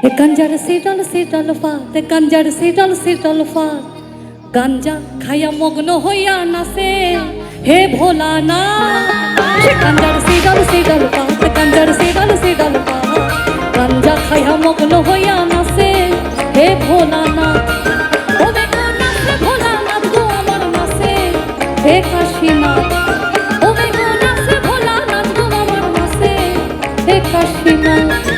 कंजर से डल फात कंजर से डल फात गांजा खाया मग्न होया नासे हे भोला ना कंजर से डल फात कंजर से डल फात गांजा खाया मग्न होया नासे हे भोला ना ओ देखो नाचे भोला ना तू अमर नासे हे काशीनाथ ओ देखो नाचे भोला ना तू अमर नासे हे काशीनाथ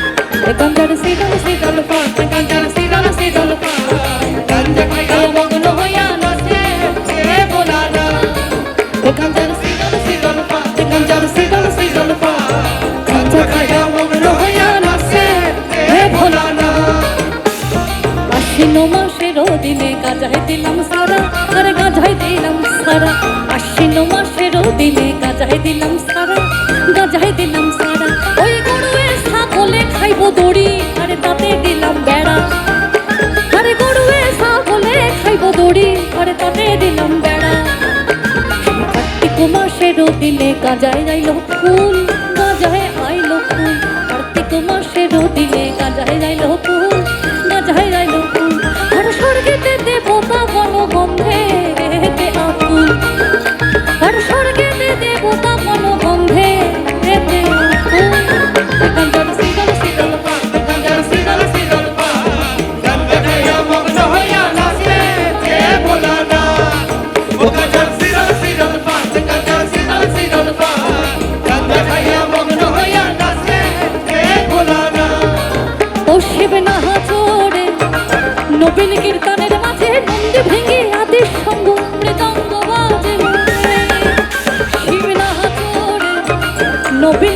कंजर से डल फात कंजर से डल फात गांजा खाया मग्न होया नासे हे भोला ना कंजर से डल फात कंजर से डल फात गांजा खाया मग्न होया नासे हे भोला ना आश्विन मासेर दिने गाजाय दिलाम सारा अरे गाजाय दिलाम सारा आश्विन मासेर दिने गाजाय दिलाम सारा गाजाय दिलाम सारा ओई गरुए ছাগলে খাইবো দড়ি আরে তাতে দিলাম বেড়া আরে গরুয়ে ছাগলে খাইবো দড়ি আরে তাতে দিলাম বেড়া কার্তিক মাসের দিনে গাজায় যাইলো ফুল গাজায় আইলো ফুল কার্তিক মাসের দিনে গাজায় যাইলো ফুল গাজায় যাইলো ফুল আর স্বর্গেতে দেবতা গন্ধে রেতে আকুল আর স্বর্গেতে দেবতা গন্ধে রেতে আকুল कंजर से डल फात कंजर से डल फात गांजा खाया मग्न होया नाचे हे भोला ना ओ कंजर से डल फात कंजर से डल फात गांजा खाया मग्न होया नाचे हे भोला ना ओ शिव ना चोरे नबीन कीर्तनेर माझे नंदी भेंगे आदेश संग मृदंग बाजे शिव ना चोरे नबीन